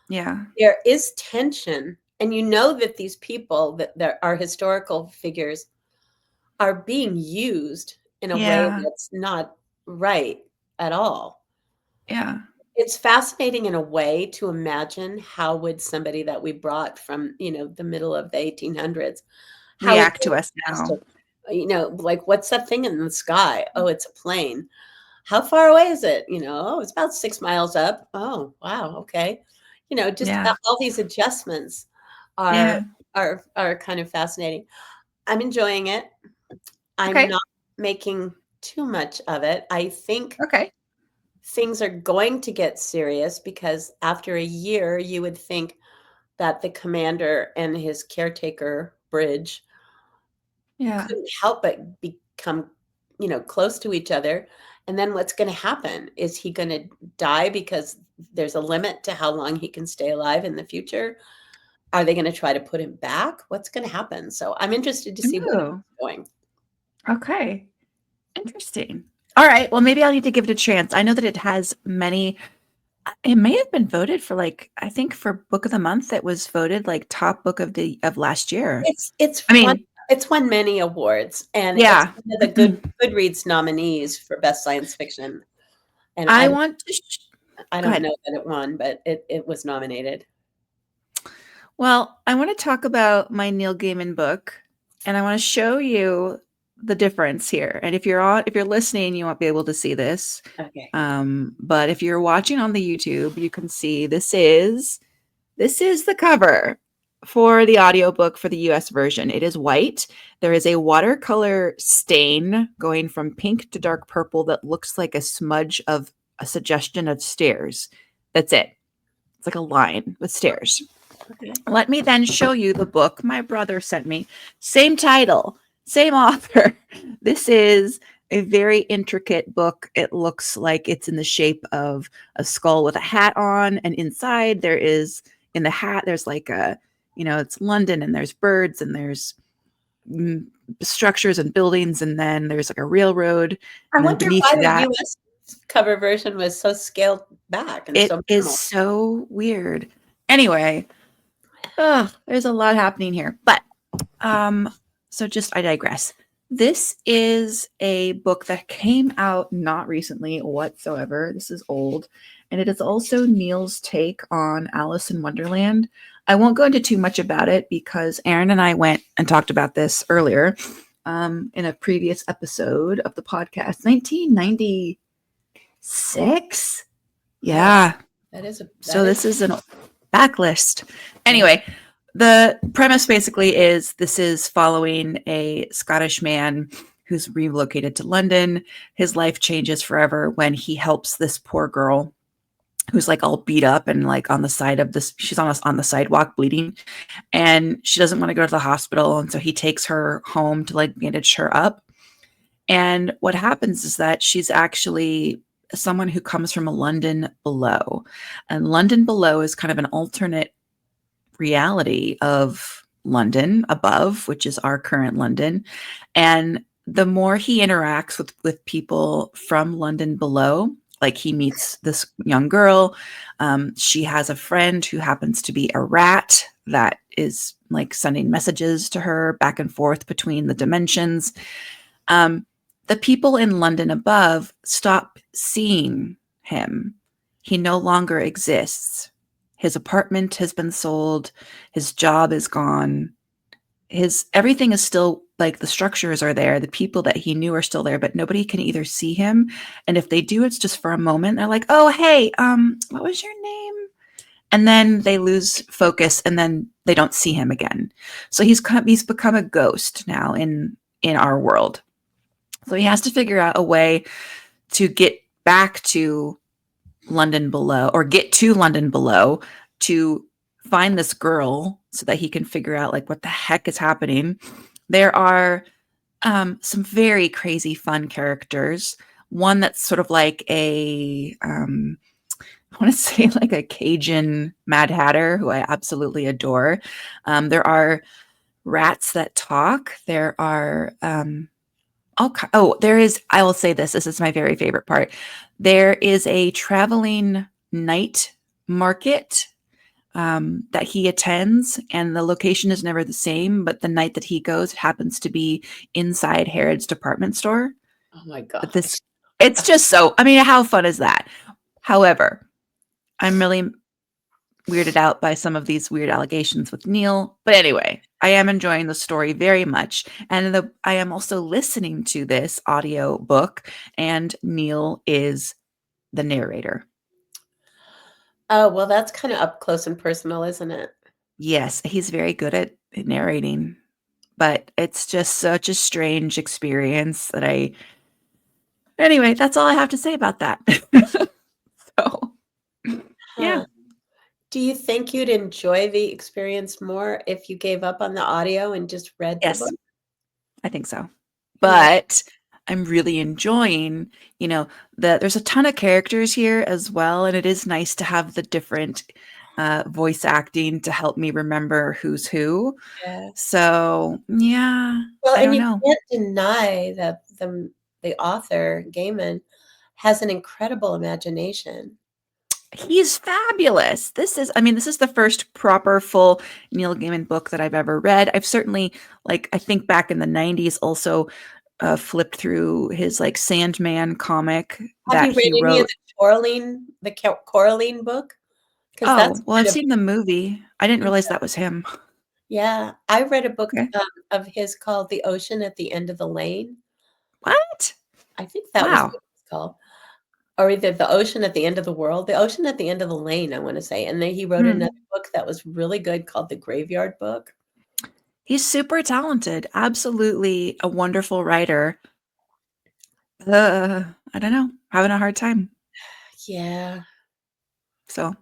yeah. There is tension, and you know that these people that there are historical figures are being used in a way Yeah. that's not right at all. Yeah. It's fascinating in a way to imagine how would somebody that we brought from, the middle of the 1800s, how would React they to us must now. have, like, "What's that thing in the sky?" "Oh, it's a plane." "How far away is it?" "Oh, it's about 6 miles up." "Oh, wow, okay." Just Yeah. all these adjustments are Yeah. are kind of fascinating. I'm enjoying it. I'm Okay. not making too much of it. I think Okay. things are going to get serious because after a year, you would think that the commander and his caretaker bridge Yeah. couldn't help but become, close to each other. And then what's going to happen? Is he going to die because there's a limit to how long he can stay alive in the future? Are they going to try to put him back? What's going to happen? So I'm interested to see where Ooh. it's going. Okay. Interesting. All right. Well, maybe I'll need to give it a chance. I know that it has many. It may have been voted for like I think for Book of the Month. It was voted like top book of last year. It's I won mean, it's won many awards, and it's yeah. one of the Goodreads nominees for best science fiction, and I I want to. I Go don't ahead. know that it won, but it was nominated. Well, I want to talk about my Neil Gaiman book, and I want to show you the difference here. And if you're listening, you won't be able to see this. Okay. But if you're watching on the YouTube, you can see this is the cover for the audiobook for the US version. It is white. There is a watercolor stain going from pink to dark purple that looks like a smudge of a suggestion of stairs. That's it. It's like a line with stairs. Okay. Let me then show you the book my brother sent me. Same title, same author. This is a very intricate book. It looks like it's in the shape of a skull with a hat on, and inside there is in the hat there's like a, it's London and there's birds and there's mm, structures and buildings, and then there's like a railroad, I and then wonder beneath why the that US cover version was so scaled back and it so is minimal. so weird. Anyway, there's a lot happening here, but Um, so just I digress. This is a book that came out not recently whatsoever. This is old, and it is also Neil's take on Alice in Wonderland. I won't go into too much about it because Aaron and I went and talked about this earlier in a previous episode of the podcast. 1996. Wow, Yeah. that So is this is an backlist. yeah. Anyway, the premise basically is this is following a Scottish man who's relocated to London. His life changes forever when he helps this poor girl who's like all beat up and like on the side of this, she's on the sidewalk bleeding, and she doesn't want to go to the hospital. And so he takes her home to like bandage her up. And what happens is that she's actually someone who comes from a London below. And London below is kind of an alternate reality of London above, which is our current London. And the more he interacts with people from London below, like he meets this young girl. She has a friend who happens to be a rat that is like sending messages to her back and forth between the dimensions. Um, the people in London above stop seeing him. He no longer exists. His apartment has been sold. His job is gone. His everything is still like the structures are there. The people that he knew are still there, but nobody can either see him. And if they do, it's just for a moment. They're like, "Oh, hey, what was your name?" And then they lose focus, and then they don't see him again. So he's become a ghost now in our world. So he has to figure out a way to get back to London below or get to London below to find this girl so that he can figure out like what the heck is happening. There are some very crazy fun characters. One that's sort of like I want to say like a Cajun Mad Hatter who I absolutely adore. There are rats that talk. There are Okay. Oh, there is, I will say this. This is my very favorite part. There is a traveling night market that he attends, and the location is never the same, but the night that he goes, it happens to be inside Harrods department store. Oh my But this, gosh. it's just so, I mean, how fun is that? However, I'm really weirded out by some of these weird allegations with Neil. But anyway, I am enjoying the story very much. And I am also listening to this audio book, and Neil is the narrator. Oh, well, that's kind of up close and personal, isn't it? Yes, he's very good at narrating, but it's just such a strange experience that anyway, that's all I have to say about that. So, yeah. Huh. Do you think you'd enjoy the experience more if you gave up on the audio and just read the Yes, book? I think so. Yeah. But I'm really enjoying, there's a ton of characters here as well, and it is nice to have the different voice acting to help me remember who's who. Yeah. So, yeah, Well, I and don't you know. can't deny that the author, Gaiman, has an incredible imagination. He's fabulous. This is the first proper full Neil Gaiman book that I've ever read. I've certainly, like, I think back in the 90s also flipped through his like Sandman comic Have that you read he any of wrote. the Coraline book? Because that's Oh, well, I've kind of seen the movie. I didn't yeah, realize that was him. yeah. I read a book, Okay. of his called The Ocean at the End of the Lane. What? I think that was what Wow. it was called. Or either The Ocean at the End of the World, The Ocean at the End of the Lane, I wanna say, and then he wrote another Hmm. book that was really good called The Graveyard Book. He's super talented. Absolutely a wonderful writer. I don't know. Having a hard time. Yeah. So,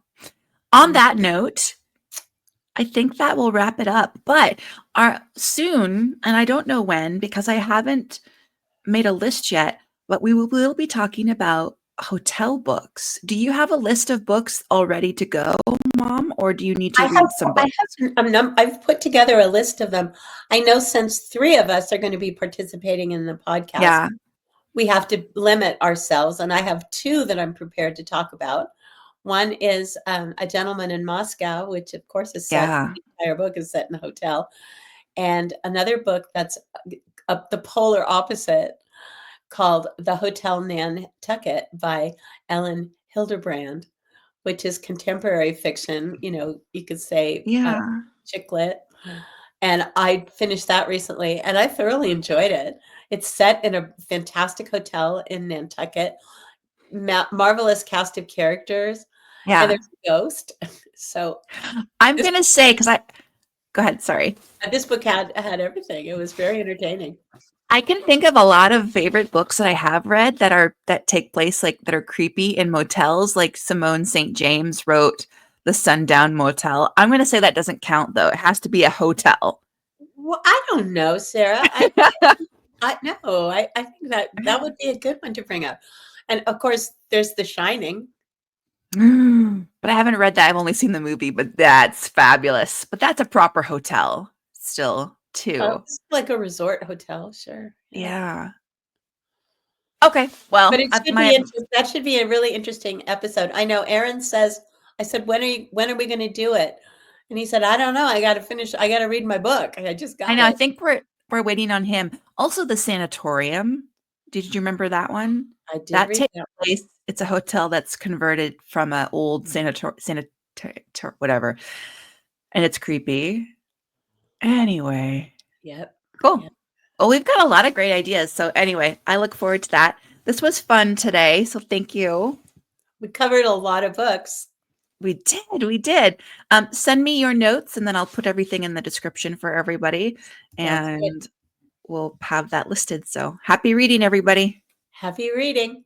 on Mm. that note, I think that will wrap it up. But our soon, and I don't know when because I haven't made a list yet, but we will be talking about hotel books. Do you have a list of books all ready to go, Mom, or do you need I to have read some I books? have I've put together a list of them. I know since 3 of us are gonna be participating in the podcast, Yeah, we have to limit ourselves, and I have 2 that I'm prepared to talk about. One is, A Gentleman in Moscow, which, of course, is set yeah, the entire book is set in a hotel, and another book that's, the polar opposite called The Hotel Nantucket by Ellen Hilderbrand, which is contemporary fiction, you could say, yeah, chick lit, and I finished that recently, and I thoroughly enjoyed it. It's set in a fantastic hotel in Nantucket, marvelous cast of characters, and yeah. there's a ghost. So I'm this gonna say because I go ahead. Sorry. this book had everything. It was very entertaining. I can think of a lot of favorite books that I have read that take place like that are creepy in motels. Like Simone St. James wrote The Sundown Motel. I'm gonna say that doesn't count though. It has to be a hotel. Well, I don't know, Sarah. I no, I think that would be a good one to bring up. And of course, there's The Shining. But I haven't read that. I've only seen the movie, but that's fabulous. But that's a proper hotel still, too. It's like a resort hotel, sure. Yeah. Yeah. Okay. But Well, it should be that should be a really interesting episode. I know Aaron says I said, when are we gonna do it? And he said, "I don't know. I gotta read my book. I just I got know. I it." think we're waiting on him. Also, the sanatorium. Did you remember that one? I did That read takes that. place. It's a hotel that's converted from an old whatever, and it's creepy. Anyway, Yep. cool. Yeah. Well, we've got a lot of great ideas. So anyway, I look forward to that. This was fun today. So thank you. We covered a lot of books. We did. We did. Send me your notes and then I'll put everything in the description for everybody Sounds good. and we'll have that listed. So happy reading, everybody. Happy reading.